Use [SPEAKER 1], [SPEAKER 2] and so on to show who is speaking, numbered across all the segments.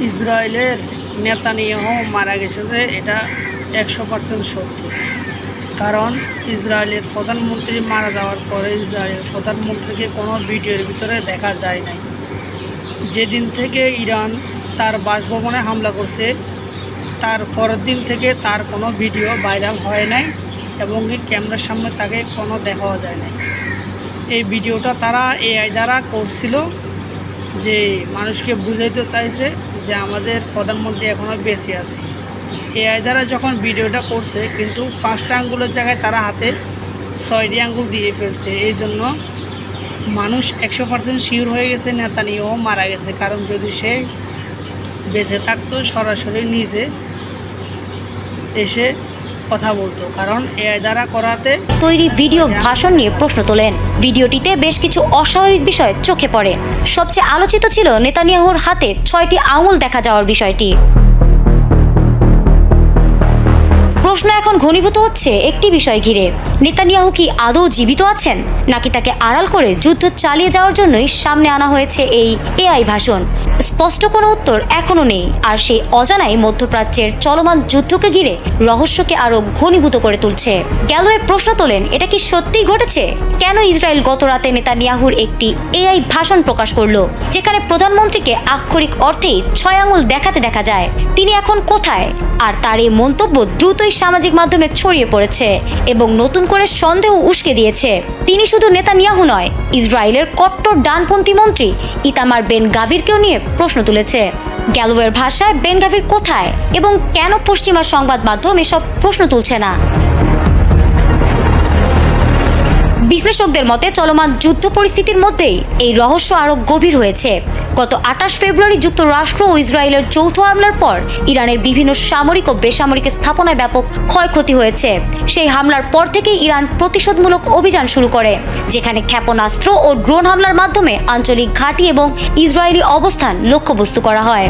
[SPEAKER 1] ইসরায়েলের নেতানিয়াহু মারা গেছে যে এটা 100% সত্যি। কারণ ইসরায়েলের প্রধানমন্ত্রী মারা যাওয়ার পরে ইসরায়েলের প্রধানমন্ত্রীকে কোনো ভিডিওর ভিতরে দেখা যায় নাই। যেদিন থেকে ইরান তার বাসভবনে হামলা করছে তার পরের দিন থেকে তার কোনো ভিডিও ভাইরাল হয় নাই এবং ক্যামেরার সামনে তাকে কোনো দেখাও যায় নাই। এই ভিডিওটা তারা এআই দ্বারা করছিল, যে মানুষকে বুঝাইতে চাইছে যে আমাদের প্রধানমন্ত্রী এখনও বেঁচে আছে। এআই দ্বারা যখন ভিডিওটা করছে, কিন্তু 5টা আঙ্গুলের জায়গায় তারা হাতে 6টি আঙ্গুল দিয়ে ফেলছে। এই জন্য মানুষ 100% শিওর হয়ে গেছে নেতানিয়াহু মারা গেছে। কারণ যদি সে বেঁচে থাকতো সরাসরি নিজে এসে কথা বলতো, কারণ এআই দ্বারা করাতে
[SPEAKER 2] তৈরি ভিডিও ভাষণ নিয়ে প্রশ্ন তোলেন। ভিডিওটিতে বেশ কিছু অস্বাভাবিক বিষয় চোখে পড়ে। সবচেয়ে আলোচিত ছিল নেতানিয়াহুর হাতে 6টি আঙুল দেখা যাওয়ার বিষয়টি। প্রশ্ন এখন ঘনীভূত হচ্ছে একটি বিষয় ঘিরে, নেতানিয়াহু কি আদৌ জীবিত আছেন, নাকি তাকে আড়াল করে যুদ্ধ চালিয়ে যাওয়ার জন্যই সামনে আনা হয়েছে এই এআই ভাষণ? স্পষ্ট কোনো উত্তর এখনো নেই। আর সেই অজানাই মধ্যপ্রাচ্যের চলমান যুদ্ধকে ঘিরে রহস্যকে আরো ঘনীভূত করে তুলছে। গ্যালোয়ে প্রশ্ন তোলেন, এটা কি সত্যিই ঘটেছে? কেন ইসরায়েল গত রাতে নেতানিয়াহুর একটি এআই ভাষণ প্রকাশ করলো, যেখানে প্রধানমন্ত্রীকে আক্ষরিক অর্থেই 6 আঙুল দেখাতে দেখা যায়? তিনি এখন কোথায়? আর তার এই মন্তব্য দ্রুতই সামাজিক মাধ্যমে ছড়িয়ে পড়েছে এবং নতুন করে সন্দেহ উস্কে দিয়েছে। তিনি শুধু নেতানিয়াহু নয়, ইসরায়েলের কট্টর ডানপন্থী মন্ত্রী ইতামার বেন গাভিরকেও নিয়ে প্রশ্ন তুলেছে। গ্যালোয়ের ভাষায় বেন গাভির কোথায় এবং কেন পশ্চিমা সংবাদ মাধ্যম এসব প্রশ্ন তুলছে না? বিশ্লেষকদের মতে চলমান যুদ্ধ পরিস্থিতির মধ্যেই এই রহস্য আরো গভীর হয়েছে। গত 28 ফেব্রুয়ারি যুক্তরাষ্ট্র ও ইসরায়েলের যৌথ হামলার পর ইরানের বিভিন্ন সামরিক ও বেসামরিক স্থাপনায় ব্যাপক ক্ষয়ক্ষতি হয়েছে। সেই হামলার পর থেকেই ইরান প্রতিশোধমূলক অভিযান শুরু করে, যেখানে ক্ষেপণাস্ত্র ও ড্রোন হামলার মাধ্যমে আঞ্চলিক ঘাঁটি এবং ইসরায়েলি অবস্থান লক্ষ্যবস্তু করা হয়।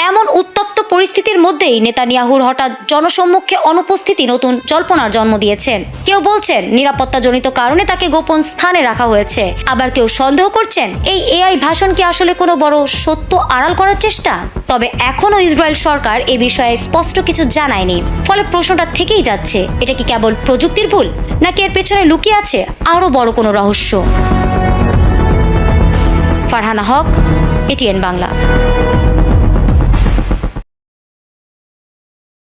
[SPEAKER 2] এমন উত্তপ্ত পরিস্থিতির মধ্যেই নেতানিয়াহুর হঠাৎ জনসম্মুখে অনুপস্থিতি নতুন জল্পনার জন্ম দিয়েছেন। কেউ বলছেন নিরাপত্তাজনিত কারণে তাকে গোপন স্থানে রাখা হয়েছে, আবার কেউ সন্দেহ করছেন এই এআই ভাষণ কি আসলে কোনো বড় সত্য আড়াল করার চেষ্টা। তবে এখনো ইসরায়েল সরকার এ বিষয়ে স্পষ্ট কিছু জানায়নি। ফলে প্রশ্নটা থেকেই যাচ্ছে, এটা কি কেবল প্রযুক্তির ভুল, নাকি এর পেছনে লুকিয়ে আছে আরো বড় কোনো রহস্য? ফারহানা হক, এটিএন বাংলা।